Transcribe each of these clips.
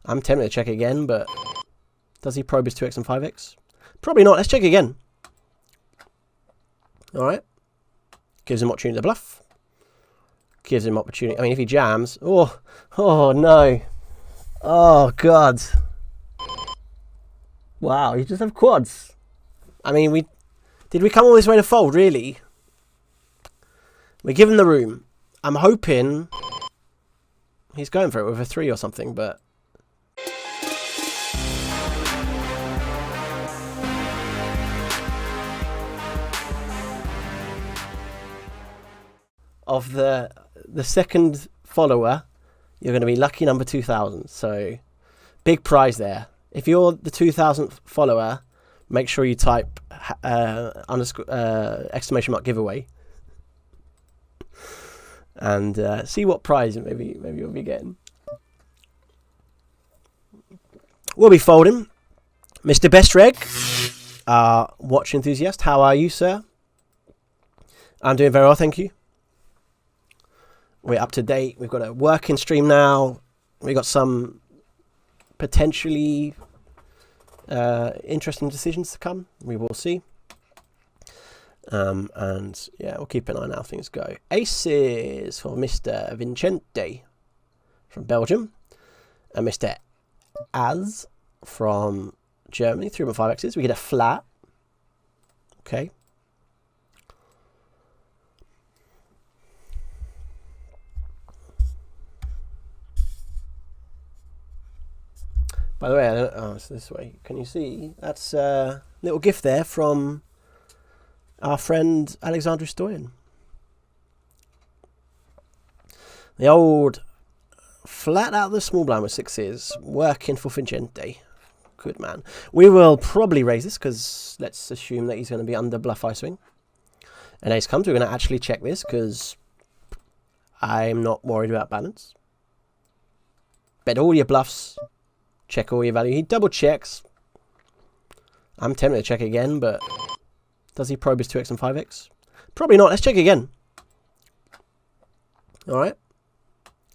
I'm tempted to check it again, but does he probe his 2x and 5x? Probably not. Let's check again. All right. Gives him opportunity to bluff. Gives him opportunity. I mean, if he jams. Oh no. Oh, God. Wow, you just have quads. I mean, did we come all this way to fold, really? We give him the room. I'm hoping he's going for it with a 3 or something, but... Of the second follower, you're going to be lucky number 2000. So, big prize there. If you're the 2000th follower, make sure you type exclamation mark giveaway. And see what prize maybe you'll be getting. We'll be folding. Mr. Best Reg, watch enthusiast. How are you, sir? I'm doing very well, thank you. We're up to date. We've got a working stream now. We've got some potentially interesting decisions to come. We will see. And yeah, we'll keep an eye on how things go. Aces for Mr. Vincente from Belgium. And Mr. Az from Germany. 3.5 X's. We get a flat. Okay. By the way, it's this way. Can you see? That's a little gift there from our friend Alexander Stoyan. The old flat out of the small blind with 6s, working for Vincente. Good man. We will probably raise this because let's assume that he's going to be under bluff I-swing. And ace comes. We're going to actually check this because I'm not worried about balance. Bet all your bluffs. Check all your value. He double checks. I'm tempted to check again, but does he probe his 2x and 5x? Probably not. Let's check again. All right.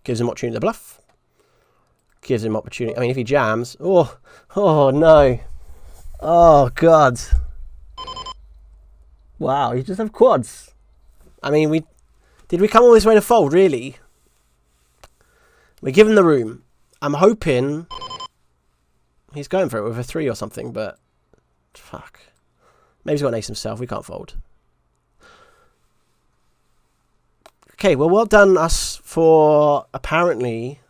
Gives him opportunity to bluff. Gives him opportunity. I mean, if he jams. Oh no. Oh, God. Wow, you just have quads. I mean, did we come all this way to fold, really? We give him the room. I'm hoping he's going for it with a 3 or something, but fuck. Maybe he's got an ace himself. We can't fold. Okay, well done us for apparently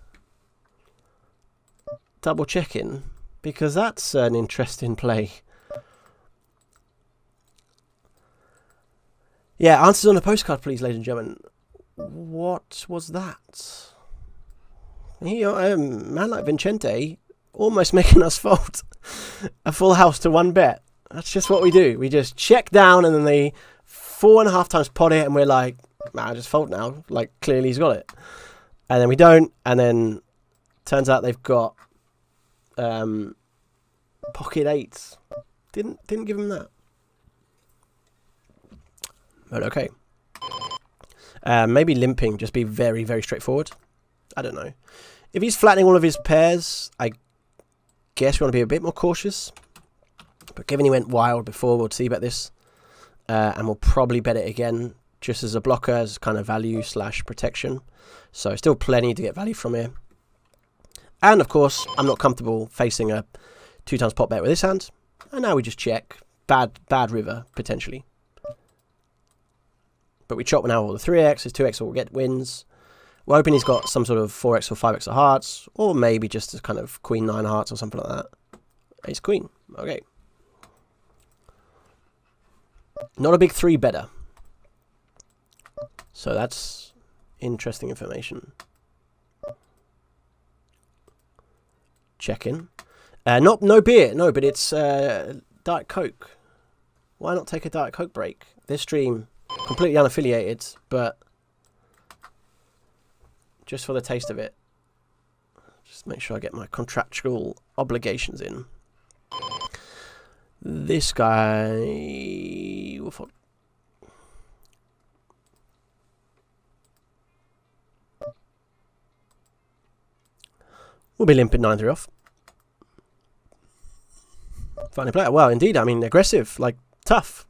double checking, because that's an interesting play. Yeah, answers on a postcard, please, ladies and gentlemen. What was that? Man like Vincente almost making us fold a full house to 1 bet. That's just what we do. We just check down and then they 4.5 times pot it and we're like, nah, just fold now. Like, clearly he's got it. And then we don't. And then turns out they've got pocket 8s. Didn't give him that. But okay. Maybe limping, just be very, very straightforward. I don't know. If he's flattening all of his pairs, I guess we want to be a bit more cautious. But given he went wild before, we'll see about this. And we'll probably bet it again, just as a blocker, as kind of value / protection. So still plenty to get value from here. And of course, I'm not comfortable facing a 2 times pot bet with this hand. And now we just check. Bad river, potentially. But we chop now all the 3x, his 2x will get wins. We're hoping he's got some sort of 4x or 5x of hearts, or maybe just a kind of queen 9 hearts or something like that. Ace queen. Okay. Not a big 3 better. So that's interesting information. Check in. No beer. No, but it's Diet Coke. Why not take a Diet Coke break? This stream, completely unaffiliated, but just for the taste of it. Just make sure I get my contractual obligations in. This guy will fold. We'll be limping 9-3 off. Funny player. Well, indeed. I mean, aggressive, like tough.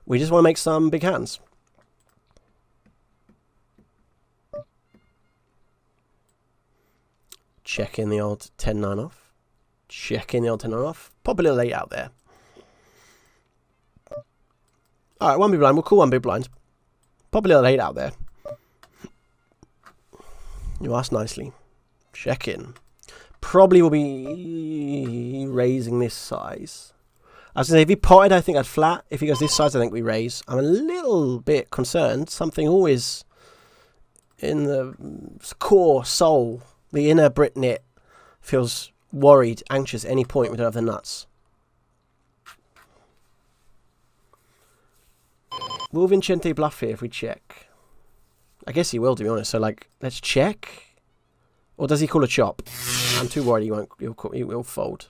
We just want to make some big hands. Check in the old 10-9 off. Check in the old 10-9 off. Pop a little 8 out there. Alright, 1 big blind. We'll call 1 big blind. Pop a little 8 out there. You asked nicely. Check in. Probably will be raising this size. I was going to say, if he potted, I think I'd flat. If he goes this size, I think we raise. I'm a little bit concerned. Something always in the core soul, the inner Britnit, feels worried, anxious at any point we don't have the nuts. Will Vincente bluff here if we check? I guess he will, to be honest. So, like, let's check. Or does he call a chop? I'm too worried he will fold.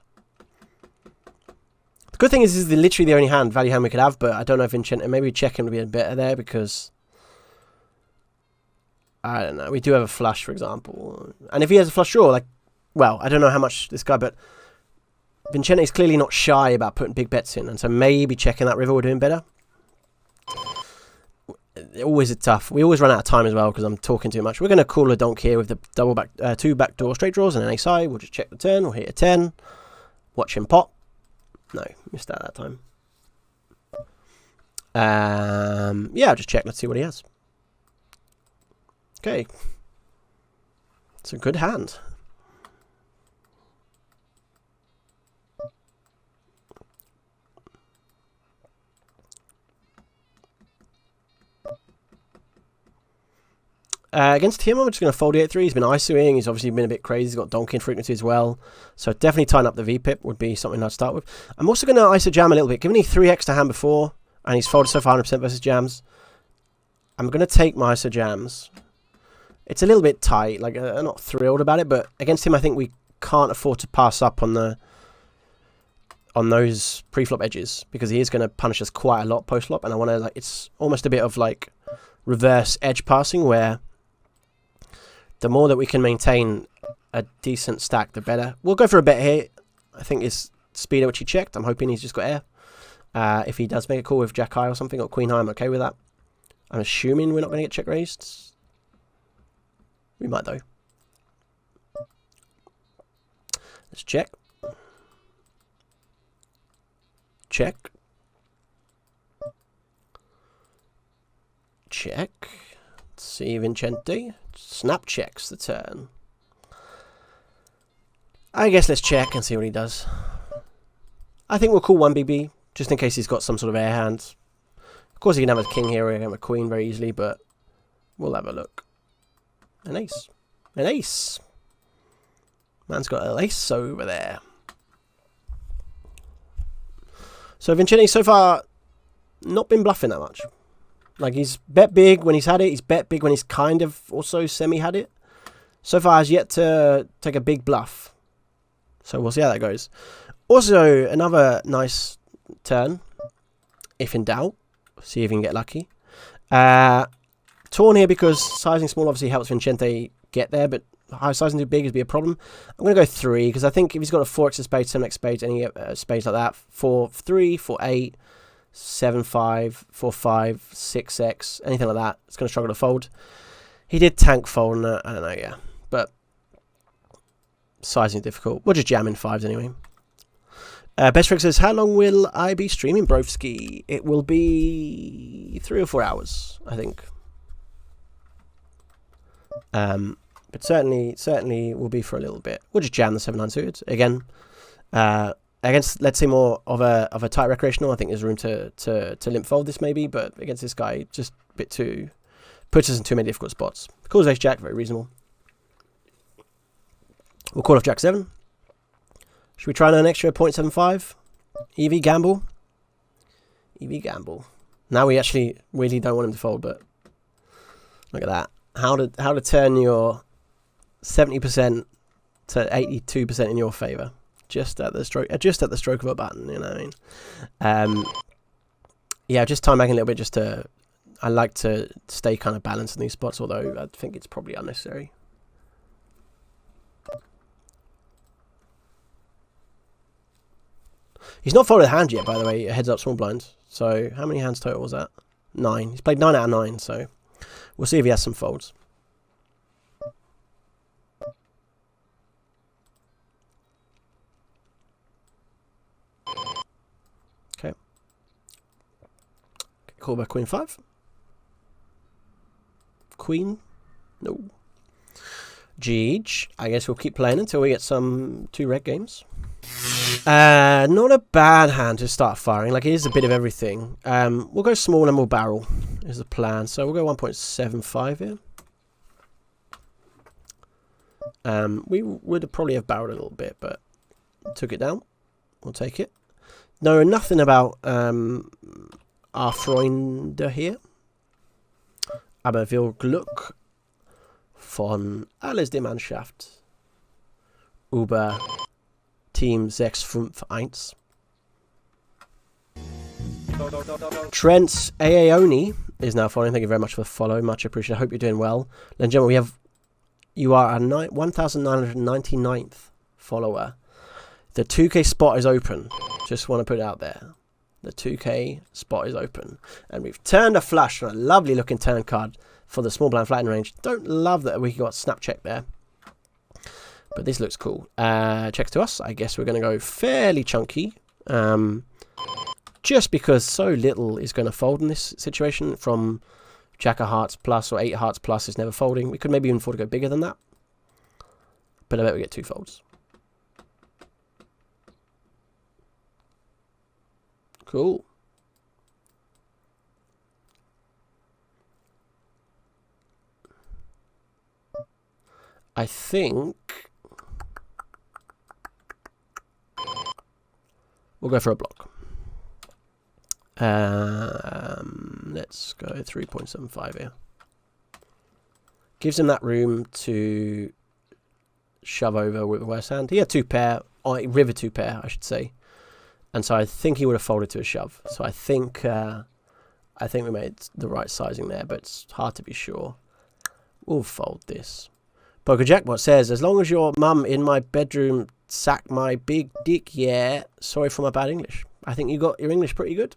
The good thing is, this is literally the only value hand we could have, but I don't know if Vincente, maybe check him to be a bit better there because, I don't know, we do have a flush, for example. And if he has a flush draw, like, well, I don't know how much this guy, but Vincente is clearly not shy about putting big bets in, and so maybe checking that river we're doing better. Always a tough. We always run out of time as well because I'm talking too much. We're going to call a donk here with the double back, 2 backdoor straight draws and an ace high. We'll just check the turn. We'll hit a 10. Watch him pop. No, missed out that time. Yeah, I'll just check. Let's see what he has. Okay. It's a good hand. Against him, I'm just going to fold the 8-3. He's been ISOing. He's obviously been a bit crazy. He's got donking frequency as well. So definitely tying up the VPIP would be something I'd start with. I'm also going to ISO jam a little bit. Given he 3x to hand before, and he's folded so far 100% versus jams, I'm going to take my ISO jams. It's a little bit tight. Like, I'm not thrilled about it, but against him, I think we can't afford to pass up on those pre-flop edges because he is going to punish us quite a lot post-flop, and I want to, like, it's almost a bit of like reverse edge passing where the more that we can maintain a decent stack, the better. We'll go for a bet here. I think it's speed at which he checked. I'm hoping he's just got air. If he does make a call with Jack high or something, or Queen high, I'm okay with that. I'm assuming we're not going to get check raised. We might, though. Let's check. Check. Check. Let's see Vincente. Snap checks the turn. I guess let's check and see what he does. I think we'll call 1BB, just in case he's got some sort of air hand. Of course he can have a king here or he can have a queen very easily, but we'll have a look. An ace. An ace. Man's got an ace over there. So Vincente so far not been bluffing that much. Like, he's bet big when he's had it. He's bet big when he's kind of also semi-had it. So far, has yet to take a big bluff. So we'll see how that goes. Also, another nice turn. If in doubt. See if he can get lucky. Torn here because sizing small obviously helps Vincente get there. But high sizing too big is be a problem. I'm going to go 3. Because I think if he's got a 4x of spades, 7x spades, any spades like that. 4-3, 4-8. 7-5, 4-5, 6x, anything like that. It's going to struggle to fold. He did tank fold, and I don't know, yeah. But sizing is difficult. We'll just jam in 5s anyway. Best Frick says, how long will I be streaming, Broski? It will be 3 or 4 hours, I think. But certainly will be for a little bit. We'll just jam the 7-9 suited. Again, against, let's say, more of a tight recreational, I think there's room to limp fold this maybe, but against this guy, just a bit too, puts us in too many difficult spots. Calls ace jack, very reasonable. We'll call off jack 7. Should we try and earn extra 0.75? EV gamble. EV gamble. Now we actually really don't want him to fold, but look at that. How to turn your 70% to 82% in your favor. Just at the stroke of a button, you know what I mean? Yeah, just time back a little bit just to... I like to stay kind of balanced in these spots, although I think it's probably unnecessary. He's not folded a hand yet, by the way. Heads up, small blind. So how many hands total was that? 9. He's played 9 out of 9, so we'll see if he has some folds. Okay. Call back Queen 5. Queen. No. GH. I guess we'll keep playing until we get some 2 red games. Not a bad hand to start firing. Like, it is a bit of everything. We'll go small and we'll barrel is the plan. So we'll go 1.75 here. We would probably have barreled a little bit, but took it down. We'll take it. No, nothing about our Freunde hier. Aber wir Glück von alles die Mannschaft über Team 651. Trent's Aeoni is now following. Thank you very much for the follow. Much appreciated. I hope you're doing well. Ladies and gentlemen, you are a 1,999th follower. The 2K spot is open. Just want to put it out there. The 2K spot is open. And we've turned a flush on a lovely looking turn card for the small blind flattening range. Don't love that we got snap check there. But this looks cool. Checks to us. I guess we're going to go fairly chunky. Just because so little is going to fold in this situation. From Jack of Hearts plus or 8 Hearts plus is never folding. We could maybe even afford to go bigger than that. But I bet we get 2 folds. Cool. I think we'll go for a block. Let's go 3.75 here. Gives him that room to shove over with the worst hand. He had 2 pair, or river 2 pair, I should say. And so I think he would have folded to a shove. So I think we made the right sizing there, but it's hard to be sure. We'll fold this. Poker Jackpot says, as long as your mum in my bedroom sack my big dick, yeah. Sorry for my bad English. I think you got your English pretty good.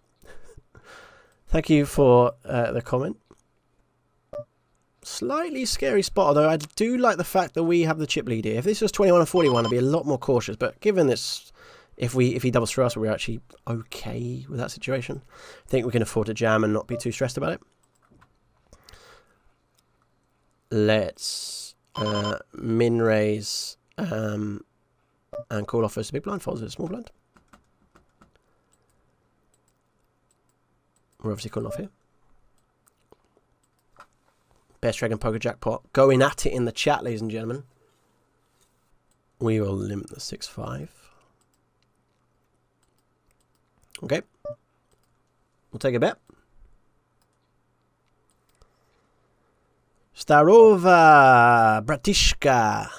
Thank you for the comment. Slightly scary spot, although I do like the fact that we have the chip lead here. If this was 21 and 41, I'd be a lot more cautious. But given this... If he doubles through us, we're actually okay with that situation. I think we can afford to jam and not be too stressed about it. Let's min raise and call off first a big blind, folds with a small blind. We're obviously calling off here. Best Dragon Poker Jackpot going at it in the chat, ladies and gentlemen. We will limit the 6-5. Okay. We'll take a bet. Starova, Bratishka.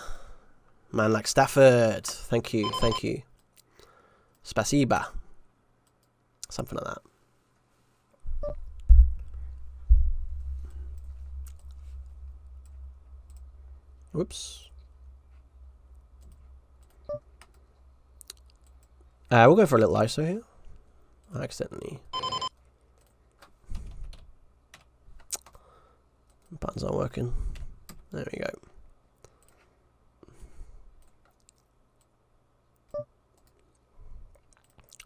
Man like Stafford. Thank you, thank you. Spasiba. Something like that. Whoops. We'll go for a little ISO here. Accidentally. Buttons aren't working. There we go.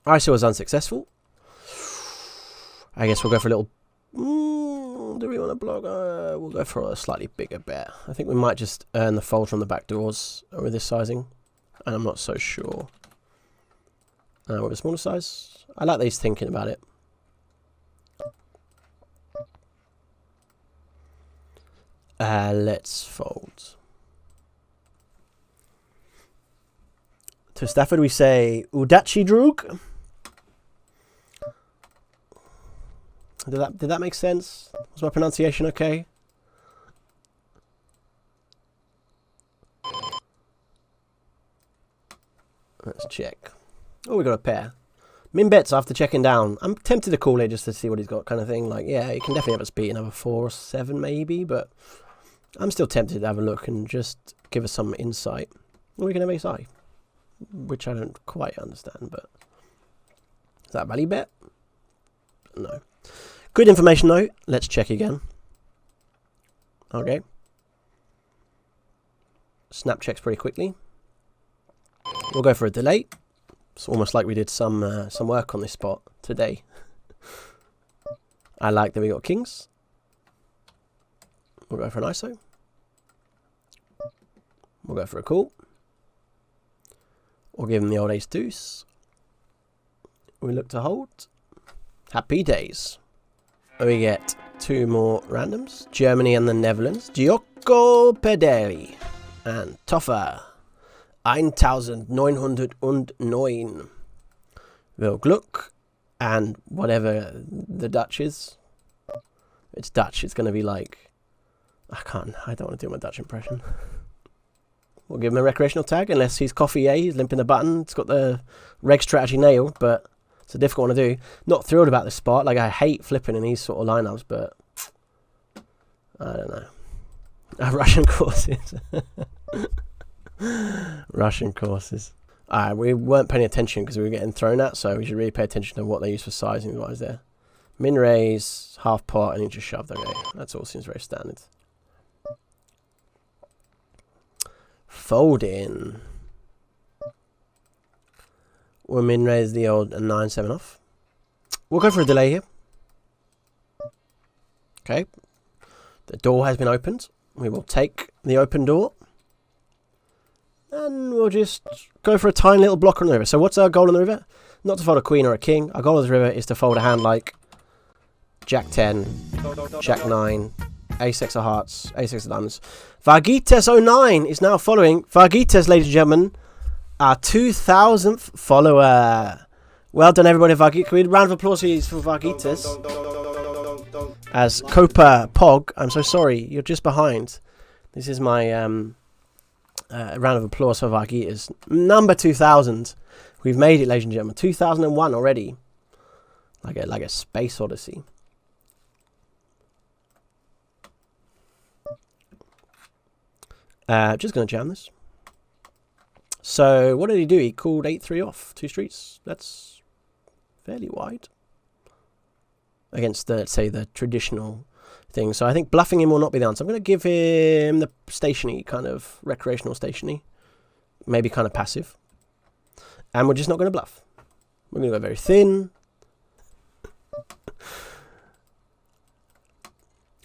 ISO was unsuccessful. I guess we'll go for a little... do we want to block? We'll go for a slightly bigger bet. I think we might just earn the fold from the back doors with this sizing. And I'm not so sure. With a smaller size. I like that he's thinking about it. Let's fold. To Stafford we say Udachi Drug. Did that make sense? Was my pronunciation okay? Let's check. Oh, we got a pair. Min bets after checking down. I'm tempted to call it just to see what he's got, kind of thing. Like, yeah, he can definitely have us beat another 4 or 7 maybe, but I'm still tempted to have a look and just give us some insight. Or we can have ace high, which I don't quite understand, but that a value bet? No. Good information though. Let's check again. Okay. Snap checks pretty quickly. We'll go for a delay. It's almost like we did some work on this spot today. I like that we got kings. We'll go for an ISO. We'll go for a call. We'll give him the old ace deuce. We look to hold. Happy days. We get two more randoms. Germany and the Netherlands. Gioco Pederi. And Toffer. 1909. Will Gluck. And whatever the Dutch is. It's Dutch. It's going to be like... I don't want to do my Dutch impression. We'll give him a recreational tag. Unless he's coffee A. He's limping the button. It's got the reg strategy nailed. But it's a difficult one to do. Not thrilled about this spot. Like, I hate flipping in these sort of lineups. But... I don't know. Russian courses. Russian courses. We weren't paying attention because we were getting thrown at, so we should really pay attention to what they use for sizing wise there. Min raise, half pot, and you just shoved. Okay, that's all seems very standard. Fold in. We'll min raise the old 9-7 off. We'll go for a delay here. Okay. The door has been opened. We will take the open door. And we'll just go for a tiny little blocker on the river. So what's our goal on the river? Not to fold a queen or a king. Our goal on the river is to fold a hand like Jack 10, Jack 9, Ace-X of hearts, Ace-X of diamonds. Vargites09 is now following. Vargites, ladies and gentlemen, our 2000th follower. Well done, everybody. Vargites. Can we round of applause please for Vargites? As Copa Pog, I'm so sorry, you're just behind. This is my round of applause for Vargites. Number 2000. We've made it, ladies and gentlemen. 2001 already. Like a space odyssey. Just going to jam this. So, what did he do? He called 8-3 off. 2 streets. That's fairly wide. Against, let's say, the traditional thing. So, I think bluffing him will not be the answer. I'm going to give him the stationary, kind of recreational stationary. Maybe kind of passive. And we're just not going to bluff. We're going to go very thin.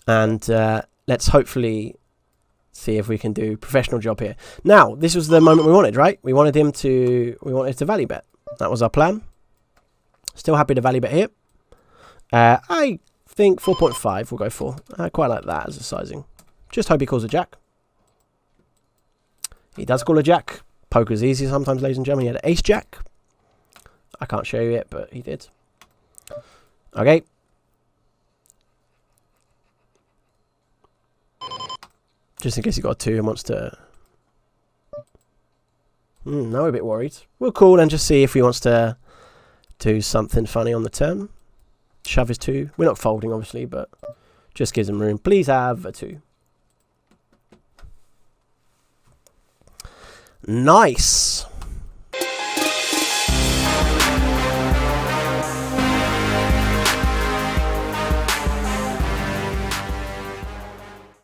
And let's hopefully see if we can do a professional job here. Now, this was the moment we wanted, right? We wanted him to value bet. That was our plan. Still happy to value bet here. I think 4.5 we'll go for. I quite like that as a sizing. Just hope he calls a jack. He does call a jack. Poker's easy sometimes, ladies and gentlemen. He had an ace jack. I can't show you it, but he did. Okay. Just in case he got a 2 and wants to... now we're a bit worried. We'll call and just see if he wants to do something funny on the turn. Shove his 2. We're not folding, obviously, but just gives him room. Please have a 2. Nice.